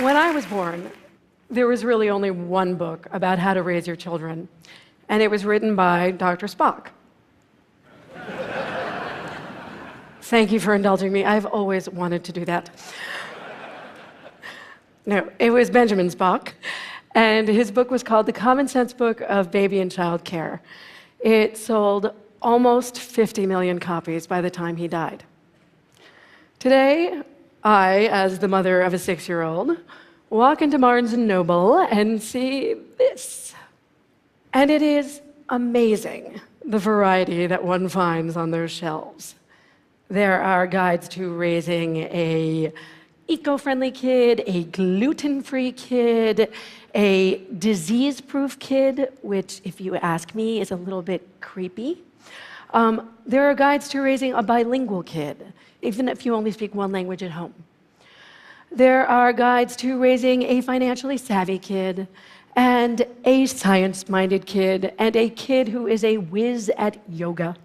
When I was born, there was really only one book about how to raise your children, and it was written by Dr. Spock. Thank you for indulging me. I've always wanted to do that. No, it was Benjamin Spock, and his book was called The Common Sense Book of Baby and Child Care. It sold almost 50 million copies by the time he died. Today, I, as the mother of a 6-year-old, walk into Barnes & Noble and see this. And it is amazing, the variety that one finds on those shelves. There are guides to raising a eco-friendly kid, a gluten-free kid, a disease-proof kid, which, if you ask me, is a little bit creepy. There are guides to raising a bilingual kid, even if you only speak one language at home. There are guides to raising a financially savvy kid, and a science-minded kid, and a kid who is a whiz at yoga.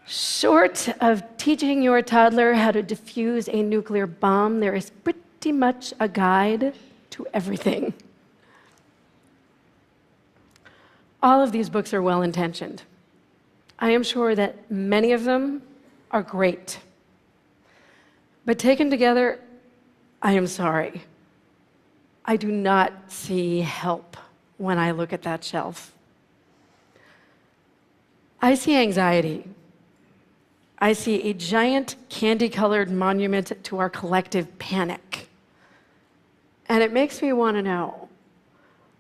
Short of teaching your toddler how to defuse a nuclear bomb, there is pretty much a guide to everything. All of these books are well-intentioned. I am sure that many of them are great. But taken together, I am sorry. I do not see help when I look at that shelf. I see anxiety. I see a giant candy-colored monument to our collective panic. And it makes me want to know,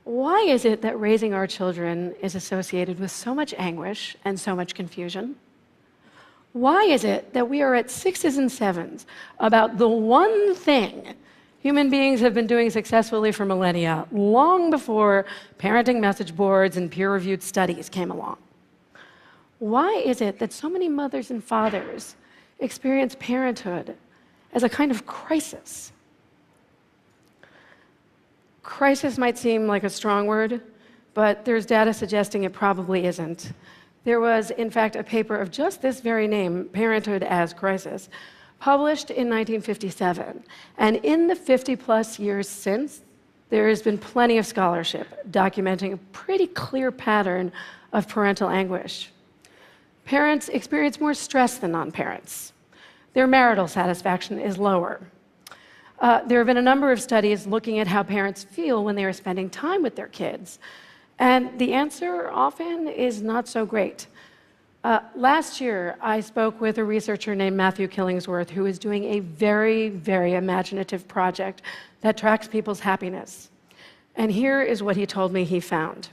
why is it that raising our children is associated with so much anguish and so much confusion? Why is it that we are at 6s and 7s about the one thing human beings have been doing successfully for millennia, long before parenting message boards and peer-reviewed studies came along? Why is it that so many mothers and fathers experience parenthood as a kind of crisis? Crisis might seem like a strong word, but there's data suggesting it probably isn't. There was, in fact, a paper of just this very name, Parenthood as Crisis, published in 1957. And in the 50-plus years since, there has been plenty of scholarship documenting a pretty clear pattern of parental anguish. Parents experience more stress than non-parents. Their marital satisfaction is lower. There have been a number of studies looking at how parents feel when they are spending time with their kids. And the answer often is not so great. Last year, I spoke with a researcher named Matthew Killingsworth, who is doing a very, very imaginative project that tracks people's happiness. And here is what he told me he found.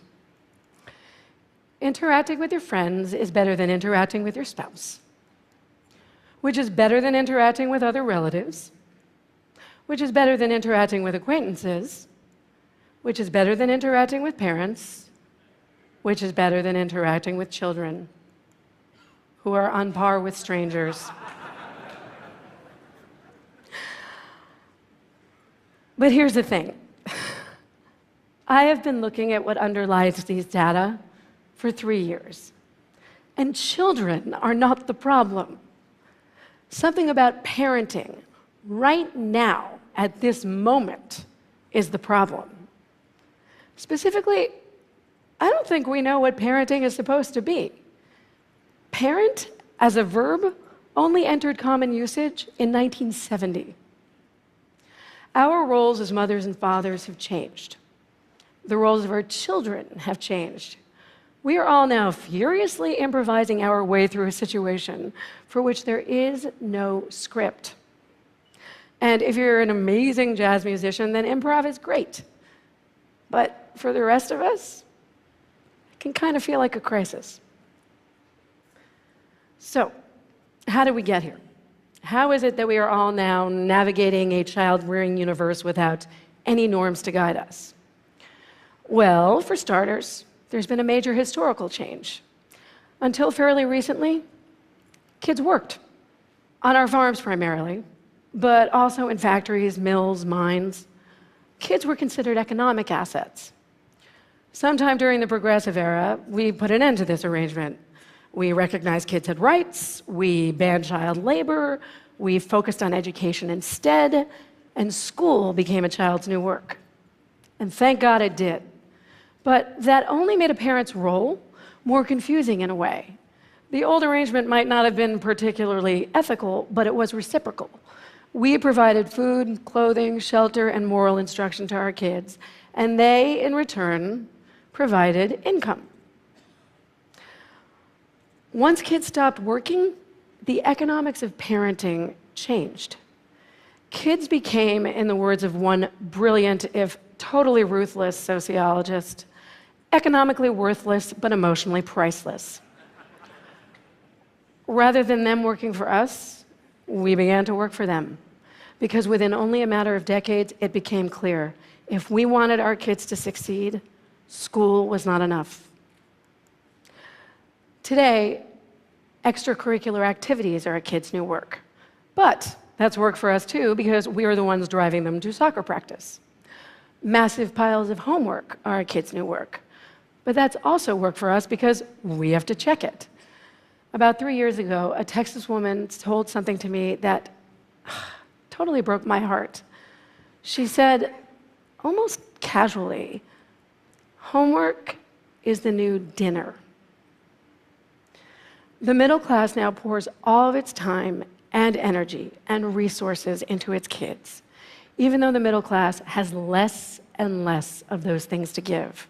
Interacting with your friends is better than interacting with your spouse, which is better than interacting with other relatives, which is better than interacting with acquaintances, which is better than interacting with parents, which is better than interacting with children, who are on par with strangers. But here's the thing. I have been looking at what underlies these data for 3 years, and children are not the problem. Something about parenting right now, at this moment, is the problem. Specifically, I don't think we know what parenting is supposed to be. Parent, as a verb, only entered common usage in 1970. Our roles as mothers and fathers have changed. The roles of our children have changed. We are all now furiously improvising our way through a situation for which there is no script. And if you're an amazing jazz musician, then improv is great. But for the rest of us, it can kind of feel like a crisis. So, how did we get here? How is it that we are all now navigating a child-rearing universe without any norms to guide us? Well, for starters, there's been a major historical change. Until fairly recently, kids worked. On our farms primarily, but also in factories, mills, mines. Kids were considered economic assets. Sometime during the Progressive Era, we put an end to this arrangement. We recognized kids had rights, we banned child labor, we focused on education instead, and school became a child's new work. And thank God it did. But that only made a parent's role more confusing in a way. The old arrangement might not have been particularly ethical, but it was reciprocal. We provided food, clothing, shelter, and moral instruction to our kids, and they, in return, provided income. Once kids stopped working, the economics of parenting changed. Kids became, in the words of one brilliant, if totally ruthless sociologist, economically worthless but emotionally priceless. Rather than them working for us, we began to work for them. Because within only a matter of decades, it became clear, if we wanted our kids to succeed, school was not enough. Today, extracurricular activities are a kid's new work. But that's work for us too, because we are the ones driving them to soccer practice. Massive piles of homework are a kid's new work. But that's also work for us because we have to check it. About 3 years ago, a Texas woman told something to me that totally broke my heart. She said, almost casually, homework is the new dinner. The middle class now pours all of its time and energy and resources into its kids, even though the middle class has less and less of those things to give.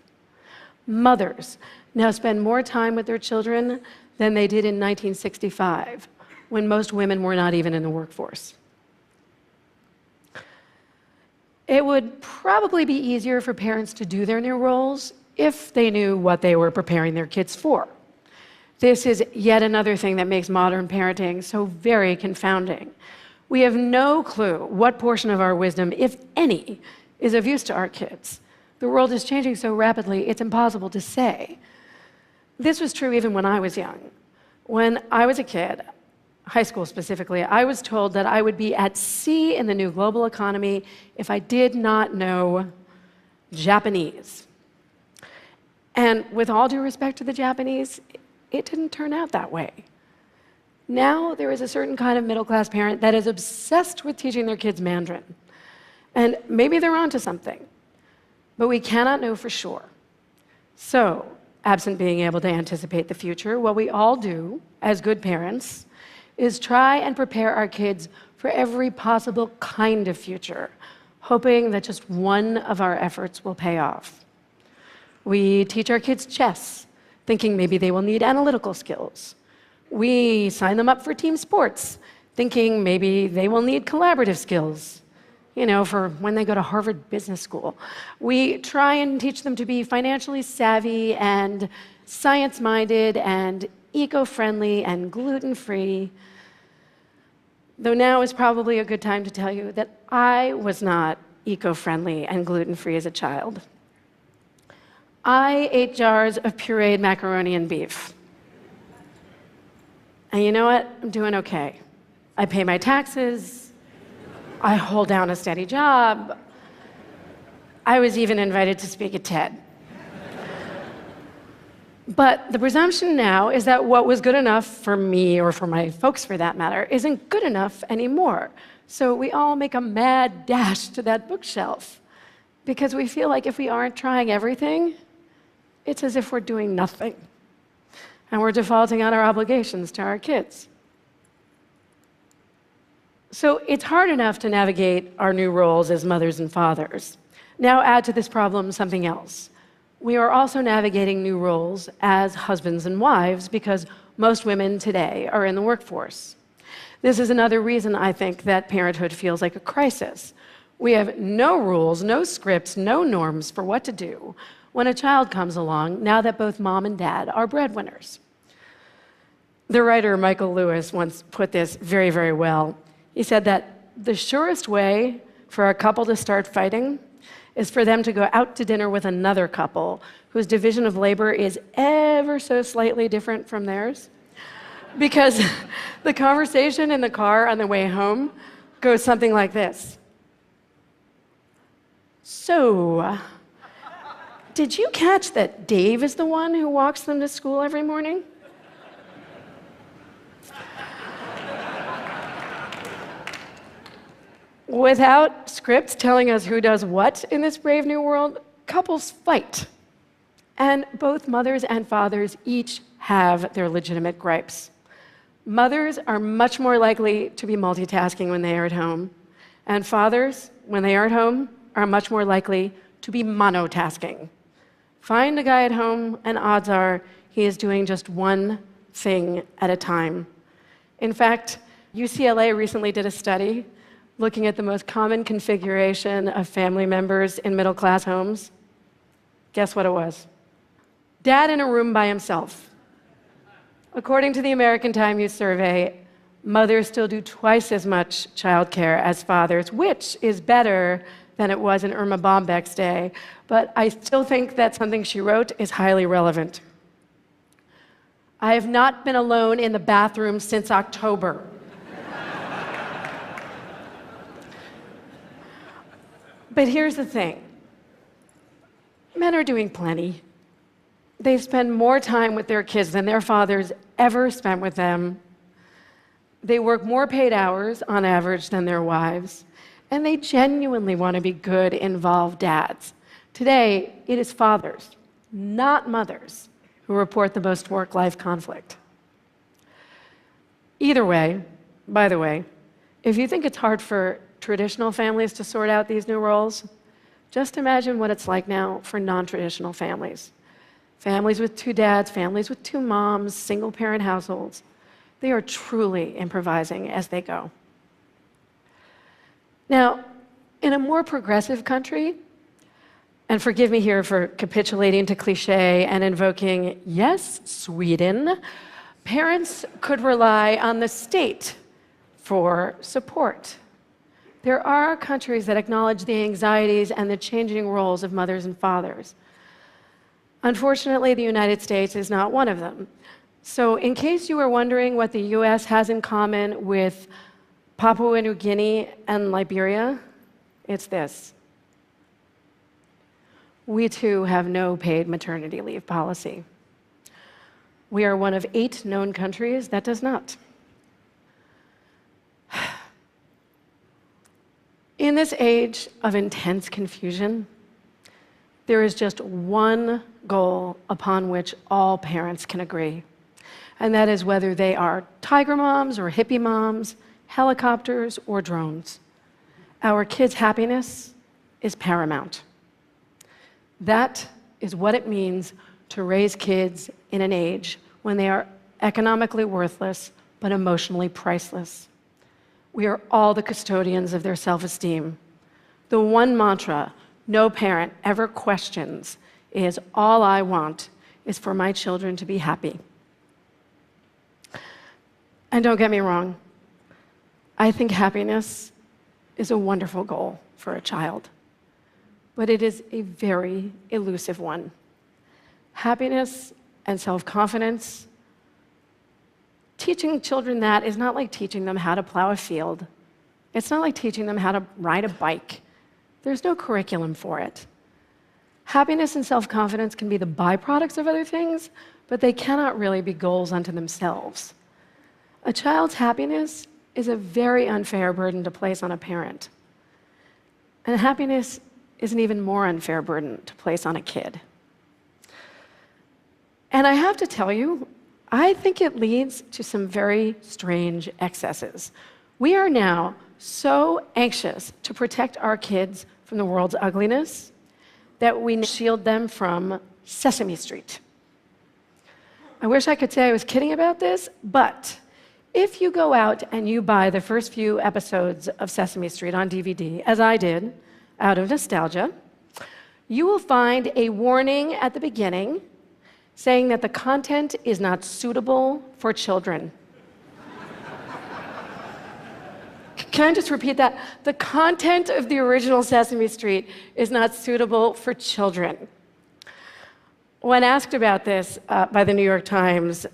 Mothers now spend more time with their children than they did in 1965, when most women were not even in the workforce. It would probably be easier for parents to do their new roles if they knew what they were preparing their kids for. This is yet another thing that makes modern parenting so very confounding. We have no clue what portion of our wisdom, if any, is of use to our kids. The world is changing so rapidly, it's impossible to say. This was true even when I was young. When I was a kid, high school specifically, I was told that I would be at sea in the new global economy if I did not know Japanese. And with all due respect to the Japanese, it didn't turn out that way. Now there is a certain kind of middle-class parent that is obsessed with teaching their kids Mandarin. And maybe they're onto something, but we cannot know for sure. So, absent being able to anticipate the future, what we all do as good parents is try and prepare our kids for every possible kind of future, hoping that just one of our efforts will pay off. We teach our kids chess, thinking maybe they will need analytical skills. We sign them up for team sports, thinking maybe they will need collaborative skills, for when they go to Harvard Business School. We try and teach them to be financially savvy and science-minded and eco-friendly and gluten-free. Though now is probably a good time to tell you that I was not eco-friendly and gluten-free as a child. I ate jars of pureed macaroni and beef. And you know what? I'm doing okay. I pay my taxes. I hold down a steady job. I was even invited to speak at TED. But the presumption now is that what was good enough for me, or for my folks for that matter, isn't good enough anymore. So we all make a mad dash to that bookshelf because we feel like if we aren't trying everything, it's as if we're doing nothing. And we're defaulting on our obligations to our kids. So it's hard enough to navigate our new roles as mothers and fathers. Now add to this problem something else. We are also navigating new roles as husbands and wives because most women today are in the workforce. This is another reason I think that parenthood feels like a crisis. We have no rules, no scripts, no norms for what to do when a child comes along now that both mom and dad are breadwinners. The writer Michael Lewis once put this very, very well. He said that the surest way for a couple to start fighting is for them to go out to dinner with another couple whose division of labor is ever so slightly different from theirs. Because the conversation in the car on the way home goes something like this. So, did you catch that Dave is the one who walks them to school every morning? Without scripts telling us who does what in this brave new world, couples fight. And both mothers and fathers each have their legitimate gripes. Mothers are much more likely to be multitasking when they are at home, and fathers, when they are at home, are much more likely to be monotasking. Find a guy at home, and odds are he is doing just one thing at a time. In fact, UCLA recently did a study looking at the most common configuration of family members in middle-class homes. Guess what it was? Dad in a room by himself. According to the American Time Use Survey, mothers still do twice as much childcare as fathers, which is better than it was in Irma Bombeck's day, but I still think that something she wrote is highly relevant. I have not been alone in the bathroom since October. But here's the thing. Men are doing plenty. They spend more time with their kids than their fathers ever spent with them. They work more paid hours on average than their wives, and they genuinely want to be good, involved dads. Today, it is fathers, not mothers, who report the most work-life conflict. Either way, by the way, if you think it's hard for traditional families to sort out these new roles, just imagine what it's like now for non-traditional families. Families with two dads, families with two moms, single-parent households. They are truly improvising as they go. Now, in a more progressive country, and forgive me here for capitulating to cliché and invoking, yes, Sweden, parents could rely on the state for support. There are countries that acknowledge the anxieties and the changing roles of mothers and fathers. Unfortunately, the United States is not one of them. So in case you were wondering what the US has in common with Papua New Guinea and Liberia, it's this. We too have no paid maternity leave policy. We are one of 8 known countries that does not. In this age of intense confusion, there is just one goal upon which all parents can agree, and that is whether they are tiger moms or hippie moms, helicopters or drones. Our kids' happiness is paramount. That is what it means to raise kids in an age when they are economically worthless but emotionally priceless. We are all the custodians of their self-esteem. The one mantra no parent ever questions is, all I want is for my children to be happy. And don't get me wrong, I think happiness is a wonderful goal for a child, but it is a very elusive one. Happiness and self-confidence, teaching children that is not like teaching them how to plow a field. It's not like teaching them how to ride a bike. There's no curriculum for it. Happiness and self-confidence can be the byproducts of other things, but they cannot really be goals unto themselves. A child's happiness is a very unfair burden to place on a parent. And happiness is an even more unfair burden to place on a kid. And I have to tell you, I think it leads to some very strange excesses. We are now so anxious to protect our kids from the world's ugliness that we shield them from Sesame Street. I wish I could say I was kidding about this, but if you go out and you buy the first few episodes of Sesame Street on DVD, as I did, out of nostalgia, you will find a warning at the beginning saying that the content is not suitable for children. Can I just repeat that? The content of the original Sesame Street is not suitable for children. When asked about this by the New York Times,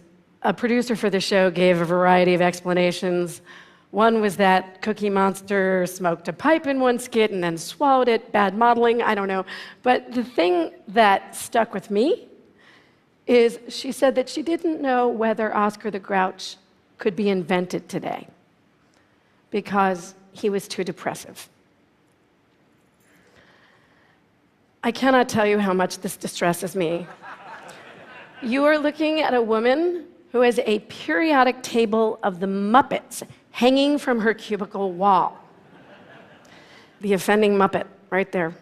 a producer for the show gave a variety of explanations. One was that Cookie Monster smoked a pipe in one skit and then swallowed it, bad modeling, I don't know. But the thing that stuck with me is she said that she didn't know whether Oscar the Grouch could be invented today, because he was too depressive. I cannot tell you how much this distresses me. You are looking at a woman who has a periodic table of the Muppets hanging from her cubicle wall. The offending Muppet, right there.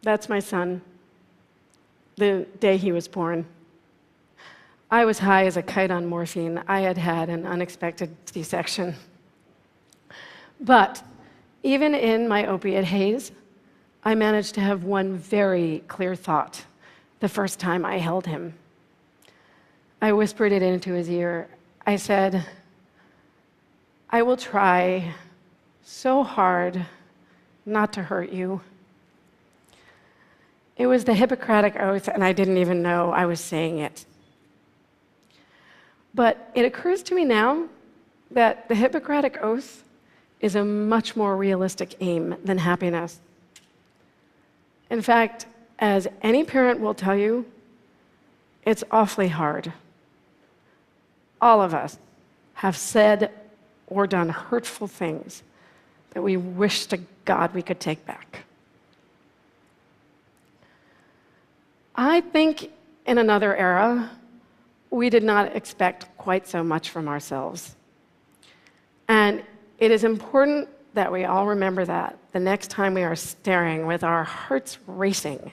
That's my son, the day he was born. I was high as a kite on morphine. I had had an unexpected C-section. But even in my opiate haze, I managed to have one very clear thought the first time I held him. I whispered it into his ear. I said, "I will try so hard not to hurt you." It was the Hippocratic Oath, and I didn't even know I was saying it. But it occurs to me now that the Hippocratic Oath is a much more realistic aim than happiness. In fact, as any parent will tell you, it's awfully hard. All of us have said or done hurtful things that we wish to God we could take back. I think in another era, we did not expect quite so much from ourselves. And it is important that we all remember that the next time we are staring with our hearts racing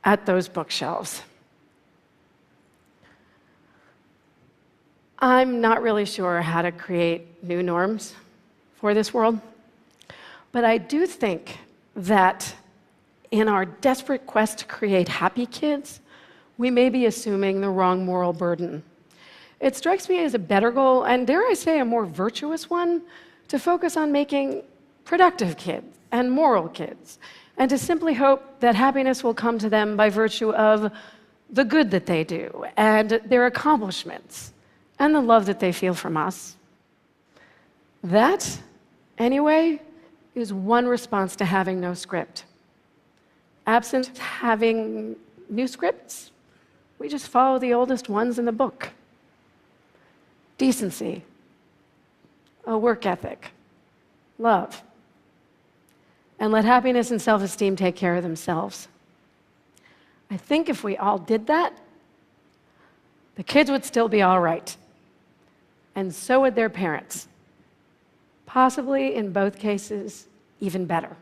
at those bookshelves. I'm not really sure how to create new norms for this world, but I do think that in our desperate quest to create happy kids, we may be assuming the wrong moral burden. It strikes me as a better goal, and dare I say a more virtuous one, to focus on making productive kids and moral kids, and to simply hope that happiness will come to them by virtue of the good that they do, and their accomplishments, and the love that they feel from us. That, anyway, is one response to having no script. Absent having new scripts, we just follow the oldest ones in the book. Decency, a work ethic, love, and let happiness and self-esteem take care of themselves. I think if we all did that, the kids would still be all right, and so would their parents. Possibly, in both cases, even better.